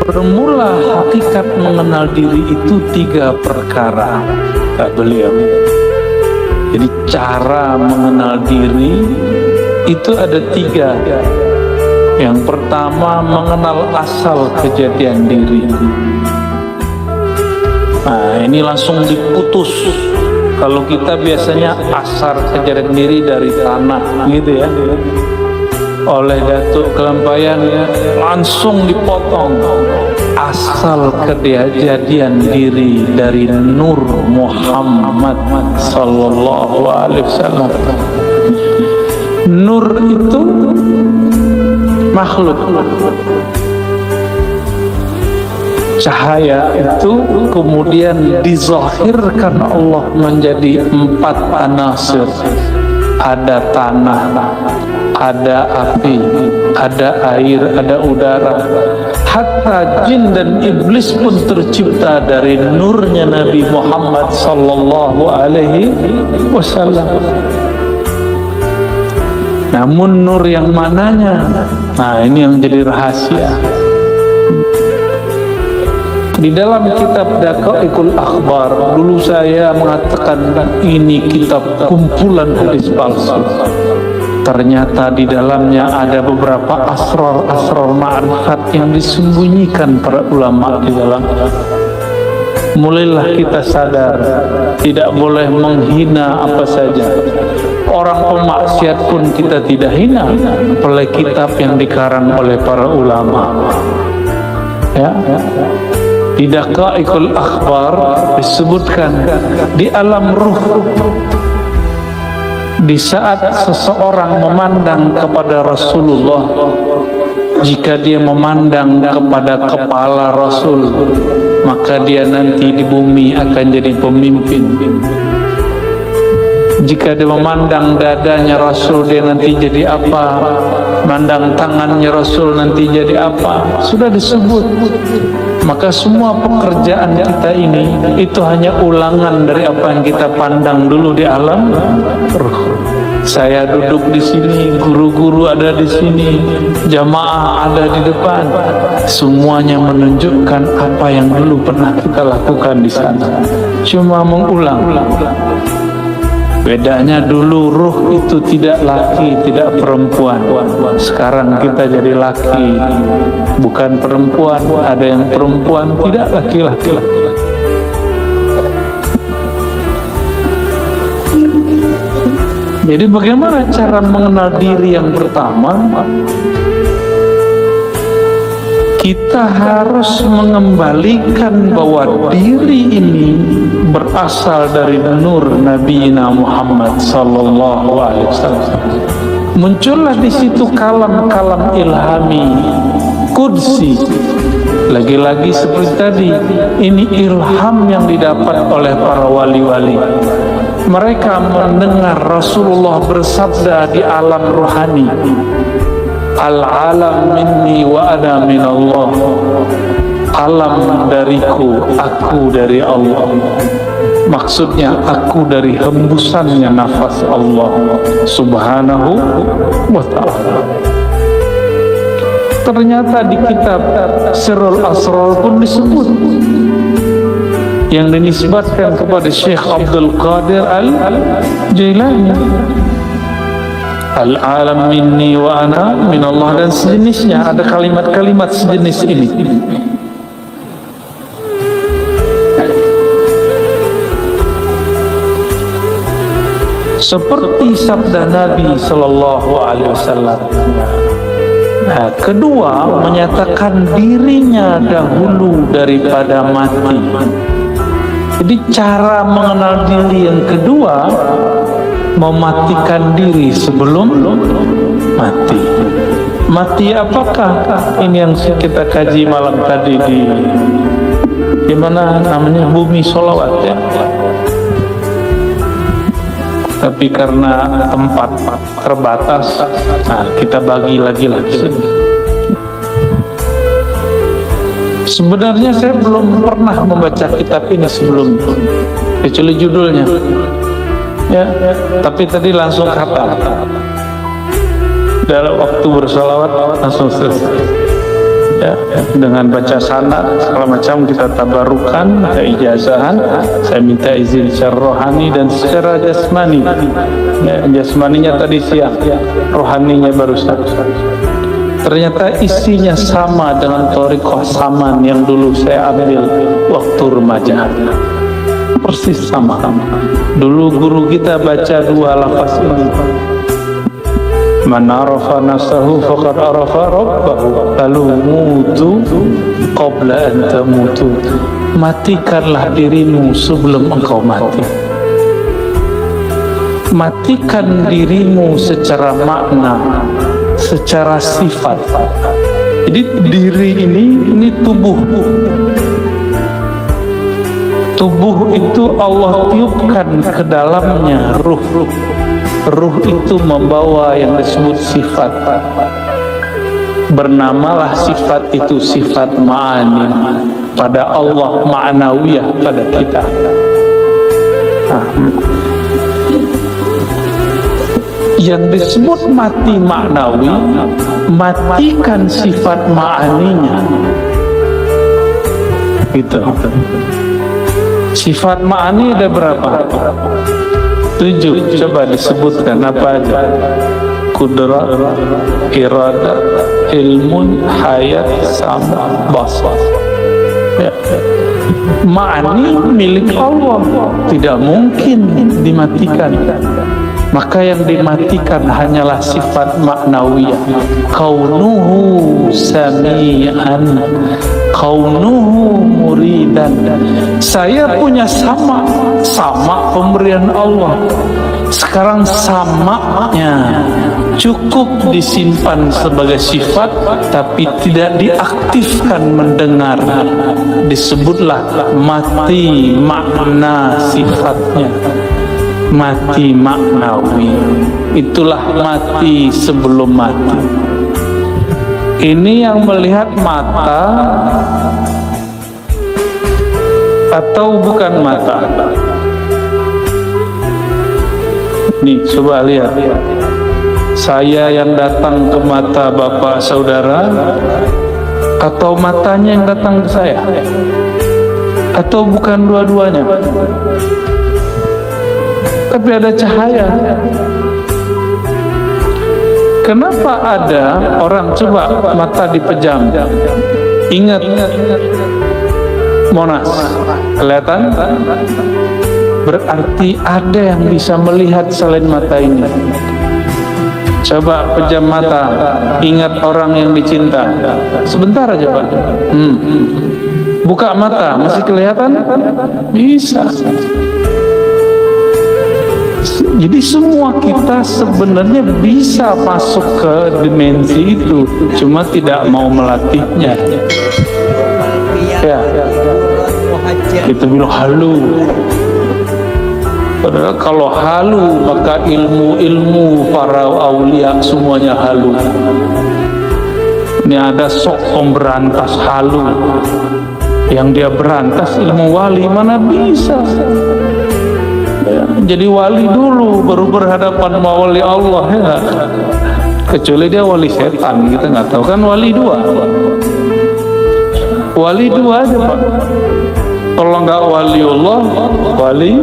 Bermula hakikat mengenal diri itu 3 perkara, kata beliau. Jadi cara mengenal diri itu ada 3. Yang pertama, mengenal asal kejadian diri. Nah, ini langsung diputus. Kalau kita biasanya asal kejadian diri dari tanah, gitu ya. Oleh Datuk Kelampayan ya, langsung dipotong. Asal kejadian diri dari Nur Muhammad sallallahu alaihi wasallam. Nur itu makhluk. Cahaya itu kemudian dizahirkan Allah menjadi 4 anasir. Ada tanah, ada api, ada air, ada udara. Hatta jin dan iblis pun tercipta dari nurnya Nabi Muhammad sallallahu alaihi wasallam. Namun nur yang mananya? Nah, ini yang jadi rahasia. Di dalam kitab Daqaiqul Akhbar, dulu saya mengatakan ini kitab kumpulan hadis palsu. Ternyata di dalamnya ada beberapa asrar ma'rifat yang disembunyikan para ulama di dalam. Mulailah kita sadar, tidak boleh menghina apa saja. Orang pemaksiat pun kita tidak hina, apalagi kitab yang dikarang oleh para ulama. Ya. Di Daqaiqul Akhbar disebutkan di alam ruh, di saat seseorang memandang kepada Rasulullah, jika dia memandang kepada kepala Rasul, maka dia nanti di bumi akan jadi pemimpin. Jika dia memandang dadanya Rasul, dia nanti jadi apa? Mandang tangannya Rasul, nanti jadi apa? Sudah disebut. Maka semua pekerjaan kita ini itu hanya ulangan dari apa yang kita pandang dulu di alam ruh. Saya duduk di sini, guru-guru ada di sini, jamaah ada di depan. Semuanya menunjukkan apa yang dulu pernah kita lakukan di sana. Cuma mengulang. Bedanya dulu ruh itu tidak laki, tidak perempuan. Sekarang kita jadi laki, bukan perempuan. Ada yang perempuan, tidak laki-laki. Jadi bagaimana cara mengenal diri yang pertama? Kita harus mengembalikan bahwa diri ini berasal dari nur Nabi Muhammad sallallahu alaihi wasallam. Muncullah di situ kalam-kalam ilhami, qudsi. Lagi-lagi seperti tadi, ini ilham yang didapat oleh para wali-wali. Mereka mendengar Rasulullah bersabda di alam rohani, Al-alam minni wa ana min Allah. Alam dariku, aku dari Allah. Maksudnya aku dari hembusannya nafas Allah subhanahu wa ta'ala. Ternyata di kitab Sirrul Asrar pun disebut, yang dinisbatkan kepada Syekh Abdul Qadir Al-Jailani, Al-alam minni wa ana min Allah, dan sejenisnya. Ada kalimat-kalimat sejenis ini. Seperti sabda Nabi sallallahu alaihi wasallam. Nah, kedua, menyatakan dirinya dahulu daripada mati. Jadi cara mengenal diri yang kedua, mematikan diri sebelum mati. Mati apakah? Ini yang kita kaji malam tadi di mana namanya Bumi Sholawat ya. Tapi karena tempat terbatas, nah kita bagi lagi. Sebenarnya saya belum pernah membaca kitab ini sebelum, kecuali judulnya. Ya, tapi tadi langsung kata dalam waktu bersolawat langsung selesai. ya, dengan baca sanad segala macam kita tabarukan, kita ijazahan. Saya minta izin secara rohani dan secara jasmani. Ya, jasmaninya tadi siang, rohaninya barusan. Ternyata isinya sama dengan thariqah Saman yang dulu saya ambil waktu remaja. Persis sama. Dulu guru kita baca dua lafaz ini. Man arafa nafsahu faqad arafa rabbahu. Lalu mutu qabla an tamutu. Matikanlah dirimu sebelum engkau mati. Matikan dirimu secara makna, secara sifat. Jadi diri ini tubuh. Tubuh itu Allah tiupkan ke dalamnya ruh. Ruh itu membawa yang disebut sifat. Bernamalah sifat itu sifat ma'ani. Pada Allah ma'nawiyah pada kita. Yang disebut mati maknawi, matikan sifat ma'aninya. Gitu. Sifat ma'ani ada berapa? 7. Coba disebutkan apa aja? Qudrat, iradah, ilmun, hayat, sama, basar. Ya. Ma'ani milik Allah, tidak mungkin dimatikan. Maka yang dimatikan hanyalah sifat maknawiyah. Kaunuhu sami'an, kaunuhu muridan. Saya punya sama pemberian Allah. Sekarang samanya cukup disimpan sebagai sifat, tapi tidak diaktifkan mendengar. Disebutlah mati makna sifatnya. Mati maknawi. Itulah mati sebelum mati. Ini yang melihat mata atau bukan mata? Nih, coba lihat. Saya yang datang ke mata bapak saudara, atau matanya yang datang ke saya, atau bukan dua-duanya? Tapi ada cahaya. Kenapa ada orang coba mata dipejam? Ingat Monas, kelihatan? Berarti ada yang bisa melihat selain mata ini. Coba pejam mata, ingat orang yang dicinta. Sebentar aja Pak. Buka mata, masih kelihatan? Bisa. Jadi semua kita sebenarnya bisa masuk ke dimensi itu, cuma tidak mau melatihnya. Ya, kita bilang halu. Padahal kalau halu maka ilmu para aulia semuanya halu. Ini ada sok pemberantas halu, yang dia berantas ilmu wali, mana bisa. Jadi wali dulu baru berhadapan sama wali Allah, ya. Kecuali dia wali setan, kita nggak tahu kan. Wali dua aja Pak. Kalau nggak wali Allah, wali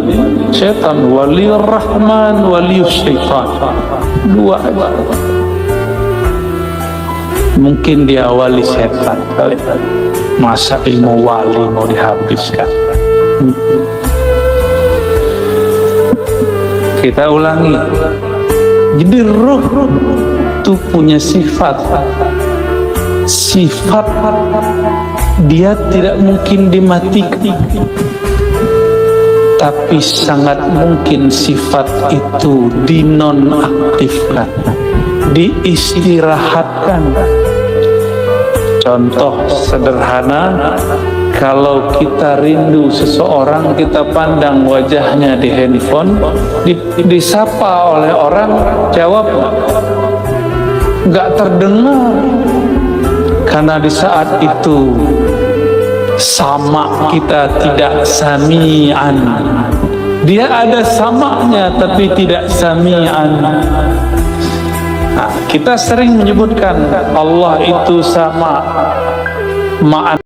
setan, wali Rahman, wali syaitan, dua aja. Mungkin dia wali setan kali. Masa ilmu wali mau dihabiskan? Kita ulangi. Jadi ruh itu punya sifat dia tidak mungkin dimatikan, tapi sangat mungkin sifat itu dinonaktifkan, diistirahatkan. Contoh sederhana, kalau kita rindu seseorang, kita pandang wajahnya di handphone, disapa oleh orang, jawab nggak terdengar, karena di saat itu sama kita tidak sami'an. Dia ada samanya tapi tidak sami'an. Nah, kita sering menyebutkan Allah itu sama, ma'an